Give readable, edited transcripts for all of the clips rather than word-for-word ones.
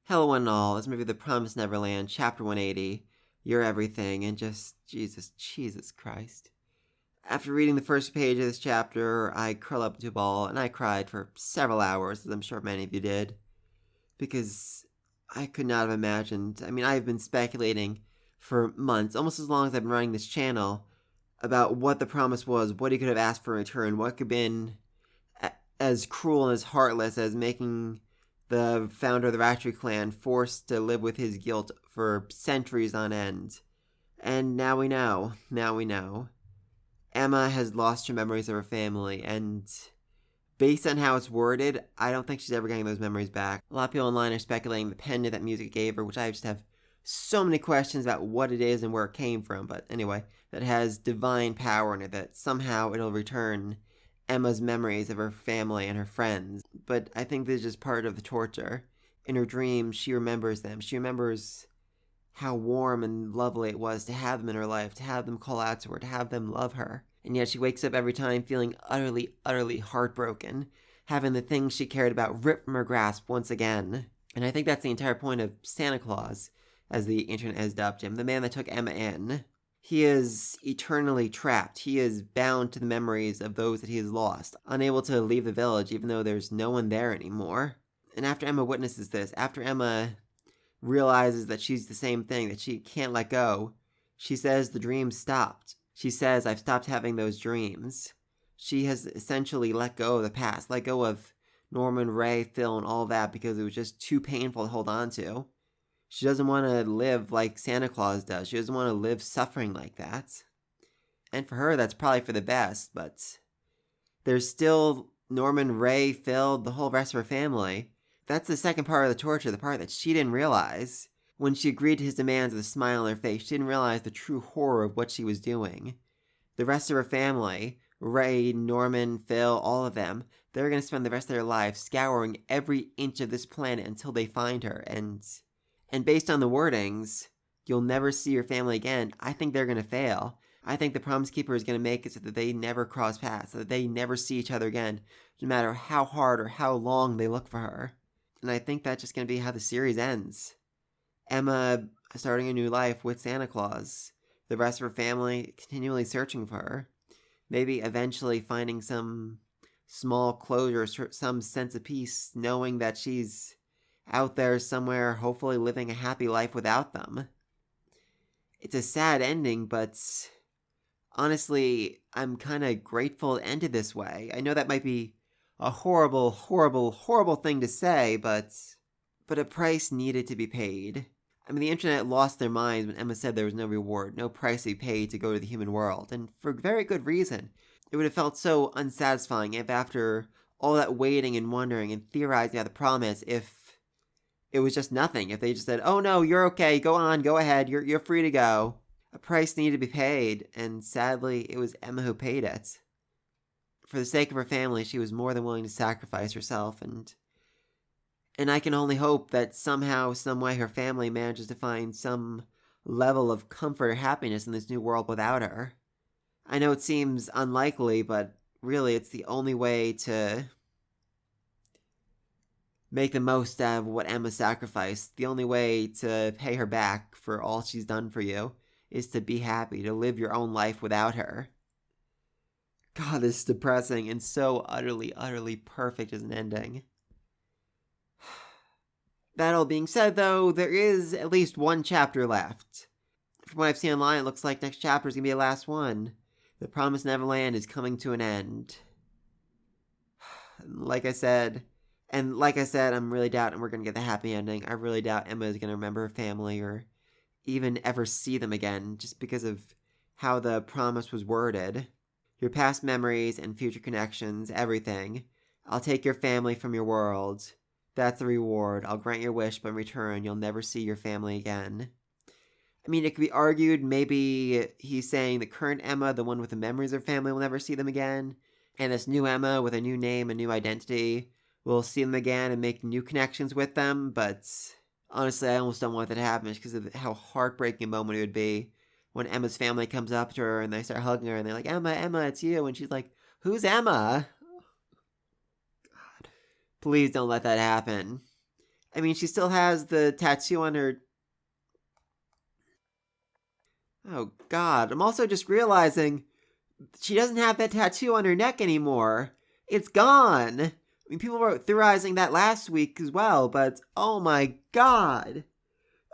Hello one and all, this movie The Promised Neverland, Chapter 180, You're Everything, and just, Jesus Christ. After reading the first page of this chapter, I curled up into a ball and I cried for several hours, as I'm sure many of you did, because I could not have imagined. I've been speculating for months, almost as long as I've been running this channel, about what the promise was, what he could have asked for in return, what could have been as cruel and as heartless as making the founder of the Ratchet clan forced to live with his guilt for centuries on end. And now we know. Now we know. Emma has lost her memories of her family, and based on how it's worded, I don't think she's ever getting those memories back. A lot of people online are speculating the pendant that music gave her, which I just have so many questions about what it is and where it came from. But anyway, that has divine power in it, that somehow it'll return Emma's memories of her family and her friends. But I think this is just part of the torture. In her dreams, she remembers them. She remembers how warm and lovely it was to have them in her life, to have them call out to her, to have them love her. And yet she wakes up every time feeling utterly heartbroken, having the things she cared about ripped from her grasp once again. And I think that's the entire point of Santa Claus, as the internet has dubbed him, the man that took Emma in. He is eternally trapped. He is bound to the memories of those that he has lost, unable to leave the village even though there's no one there anymore. And after Emma witnesses this, after Emma realizes that she's the same thing, that she can't let go, she says the dream stopped. She says, I've stopped having those dreams. She has essentially let go of the past, let go of Norman, Ray, Phil, and all that because it was just too painful to hold on to. She doesn't want to live like Santa Claus does. She doesn't want to live suffering like that. And for her, that's probably for the best, but there's still Norman, Ray, Phil, the whole rest of her family. That's the second part of the torture, the part that she didn't realize. When she agreed to his demands with a smile on her face, she didn't realize the true horror of what she was doing. The rest of her family, Ray, Norman, Phil, all of them, they're going to spend the rest of their lives scouring every inch of this planet until they find her, and based on the wordings, you'll never see your family again. I think they're going to fail. I think the Promise Keeper is going to make it so that they never cross paths, so that they never see each other again, no matter how hard or how long they look for her. And I think that's just going to be how the series ends. Emma starting a new life with Santa Claus. The rest of her family continually searching for her. Maybe eventually finding some small closure, some sense of peace, knowing that she's out there somewhere, hopefully living a happy life without them. It's a sad ending, but honestly, I'm kind of grateful it ended this way. I know that might be a horrible thing to say, but a price needed to be paid. The internet lost their minds when Emma said there was no reward, no price to be paid to go to the human world, and for very good reason. It would have felt so unsatisfying if after all that waiting and wondering and theorizing about the promise, if it was just nothing. If they just said, oh no, you're okay, go on, go ahead, you're free to go. A price needed to be paid, and sadly, it was Emma who paid it. For the sake of her family, she was more than willing to sacrifice herself, and I can only hope that somehow, some way, her family manages to find some level of comfort or happiness in this new world without her. I know it seems unlikely, but really it's the only way to make the most out of what Emma sacrificed. The only way to pay her back for all she's done for you is to be happy, to live your own life without her. God, this is depressing and so utterly perfect as an ending. That all being said, though, there is at least one chapter left. From what I've seen online, it looks like next chapter is going to be the last one. The Promised Neverland is coming to an end. Like I said, I'm really doubting we're going to get the happy ending. I really doubt Emma is going to remember her family or even ever see them again, just because of how the promise was worded. Your past memories and future connections, everything. I'll take your family from your world. That's the reward. I'll grant your wish, but in return, you'll never see your family again. It could be argued maybe he's saying the current Emma, the one with the memories of her family, will never see them again. And this new Emma with a new name, a new identity, will see them again and make new connections with them. But honestly, I almost don't want that to happen just because of how heartbreaking a moment it would be when Emma's family comes up to her and they start hugging her and they're like, Emma, it's you. And she's like, who's Emma? God. Please don't let that happen. I mean, she still has the tattoo on her. Oh, God. I'm also just realizing she doesn't have that tattoo on her neck anymore. It's gone. I mean, people were theorizing that last week as well, but oh my God.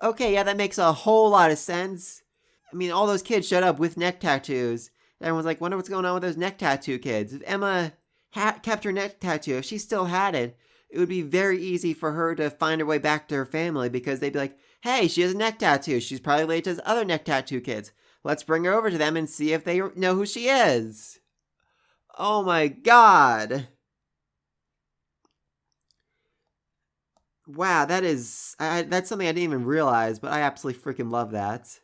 Okay, yeah, that makes a whole lot of sense. I mean, all those kids showed up with neck tattoos. Everyone's like, wonder what's going on with those neck tattoo kids. If Emma kept her neck tattoo, if she still had it, it would be very easy for her to find her way back to her family because they'd be like, hey, she has a neck tattoo. She's probably related to those other neck tattoo kids. Let's bring her over to them and see if they know who she is. Oh my God. Wow, that's something I didn't even realize, but I absolutely freaking love that.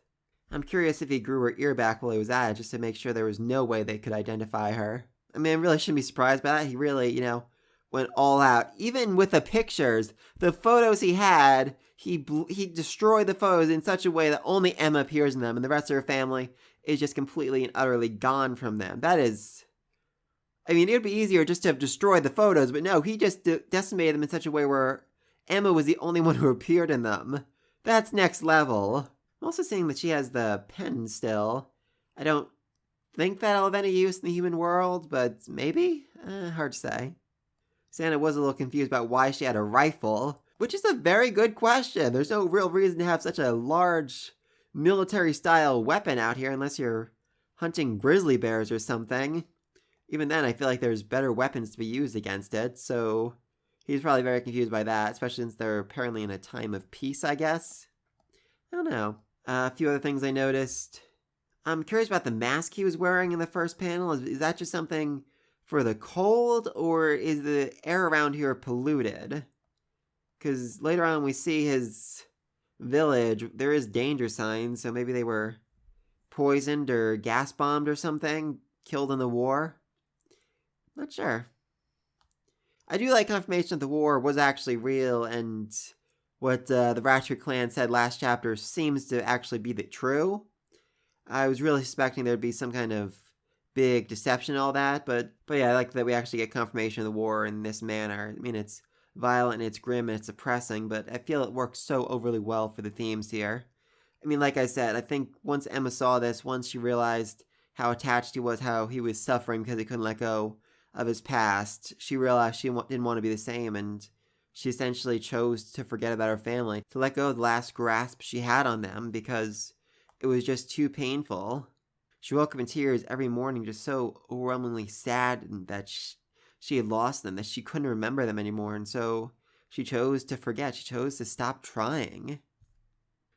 I'm curious if he grew her ear back while he was at it, just to make sure there was no way they could identify her. I mean, I really shouldn't be surprised by that. He really, went all out. Even with the pictures, the photos he had, he destroyed the photos in such a way that only Emma appears in them, and the rest of her family is just completely and utterly gone from them. That is... I mean, it would be easier just to have destroyed the photos, but no, he just decimated them in such a way where Emma was the only one who appeared in them. That's next level. I'm also seeing that she has the pen still. I don't think that'll have any use in the human world, but maybe? Hard to say. Santa was a little confused about why she had a rifle, which is a very good question. There's no real reason to have such a large military-style weapon out here unless you're hunting grizzly bears or something. Even then, I feel like there's better weapons to be used against it, so he's probably very confused by that, especially since they're apparently in a time of peace, I guess. I don't know. A few other things I noticed. I'm curious about the mask he was wearing in the first panel. Is that just something for the cold, or is the air around here polluted? Because later on we see his village, there is danger signs, so maybe they were poisoned or gas bombed or something, killed in the war. Not sure. I do like confirmation that the war was actually real, and what the Ratchet clan said last chapter seems to actually be true. I was really suspecting there'd be some kind of big deception and all that, but yeah, I like that we actually get confirmation of the war in this manner. I mean, it's violent and it's grim and it's oppressing, but I feel it works so overly well for the themes here. I mean, like I said, I think once Emma saw this, once she realized how attached he was, how he was suffering because he couldn't let go of his past, she realized she didn't want to be the same, and she essentially chose to forget about her family, to let go of the last grasp she had on them because it was just too painful. She woke up in tears every morning, just so overwhelmingly sad that she had lost them, that she couldn't remember them anymore, and so she chose to forget. She chose to stop trying.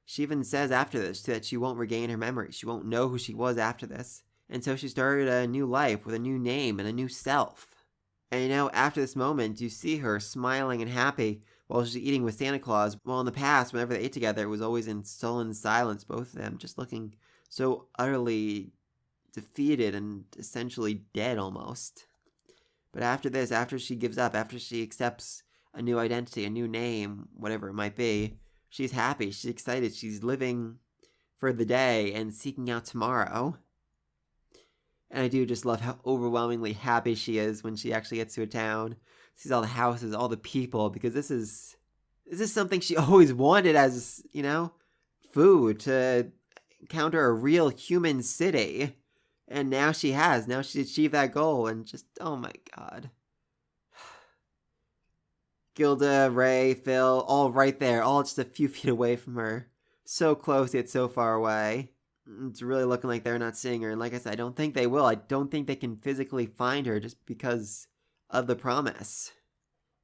She even says after this that she won't regain her memory. She won't know who she was after this. And so she started a new life with a new name and a new self. And after this moment, you see her smiling and happy while she's eating with Santa Claus. Well, in the past, whenever they ate together, it was always in sullen silence, both of them just looking so utterly defeated and essentially dead almost. But after this, after she gives up, after she accepts a new identity, a new name, whatever it might be, she's happy, she's excited, she's living for the day and seeking out tomorrow. And I do just love how overwhelmingly happy she is when she actually gets to a town, sees all the houses, all the people, because this is something she always wanted as, food, to encounter a real human city. And now she has. Now she's achieved that goal, and just, oh my God. Gilda, Ray, Phil, all right there, all just a few feet away from her. So close yet so far away. It's really looking like they're not seeing her, and like I said, I don't think they will. I don't think they can physically find her just because of the promise.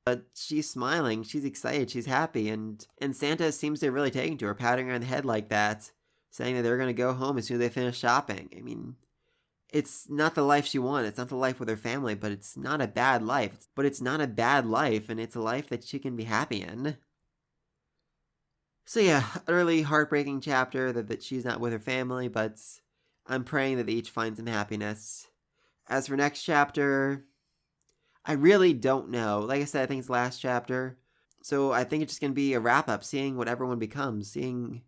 But she's smiling, she's excited, she's happy, and Santa seems to really take to her, patting her on the head like that, saying that they're going to go home as soon as they finish shopping. I mean, it's not the life she wanted, it's not the life with her family, but it's not a bad life. But it's not a bad life, and it's a life that she can be happy in. So yeah, utterly heartbreaking chapter that she's not with her family, but I'm praying that they each find some happiness. As for next chapter, I really don't know. Like I said, I think it's the last chapter. So I think it's just going to be a wrap-up, seeing what everyone becomes, seeing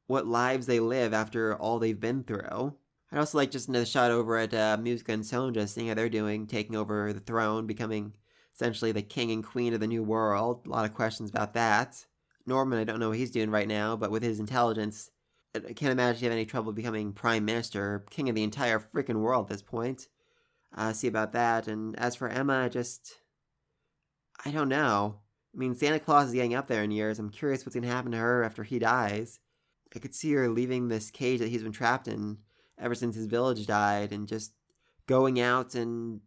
what lives they live after all they've been through. I'd also like just another shot over at Musica and Sonja, seeing how they're doing, taking over the throne, becoming essentially the king and queen of the new world. A lot of questions about that. Norman, I don't know what he's doing right now, but with his intelligence, I can't imagine he'd have any trouble becoming prime minister, king of the entire freaking world at this point. See about that. And as for Emma, I don't know. I mean, Santa Claus is getting up there in years. I'm curious what's going to happen to her after he dies. I could see her leaving this cage that he's been trapped in ever since his village died and going out and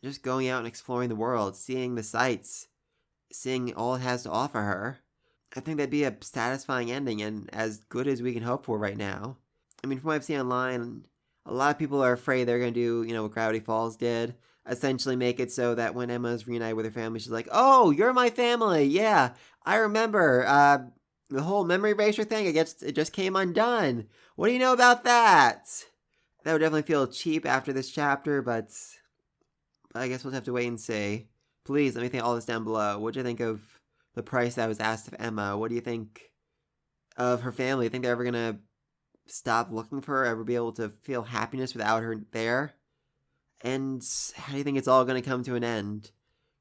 just going out and exploring the world, seeing the sights, seeing all it has to offer her. I think that'd be a satisfying ending and as good as we can hope for right now. I mean, from what I've seen online, a lot of people are afraid they're going to do, what Gravity Falls did. Essentially make it so that when Emma's reunited with her family, she's like, oh, you're my family. Yeah, I remember. The whole memory eraser thing, I guess it just came undone. What do you know about that? That would definitely feel cheap after this chapter, but I guess we'll have to wait and see. Please let me think all this down below. What do you think of the price that was asked of Emma? What do you think of her family? Think they're ever gonna stop looking for her, ever be able to feel happiness without her there? And how do you think it's all gonna come to an end?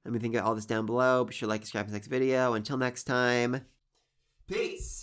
Let me think of all this down below. Be sure to like and subscribe to the next video. Until next time, peace!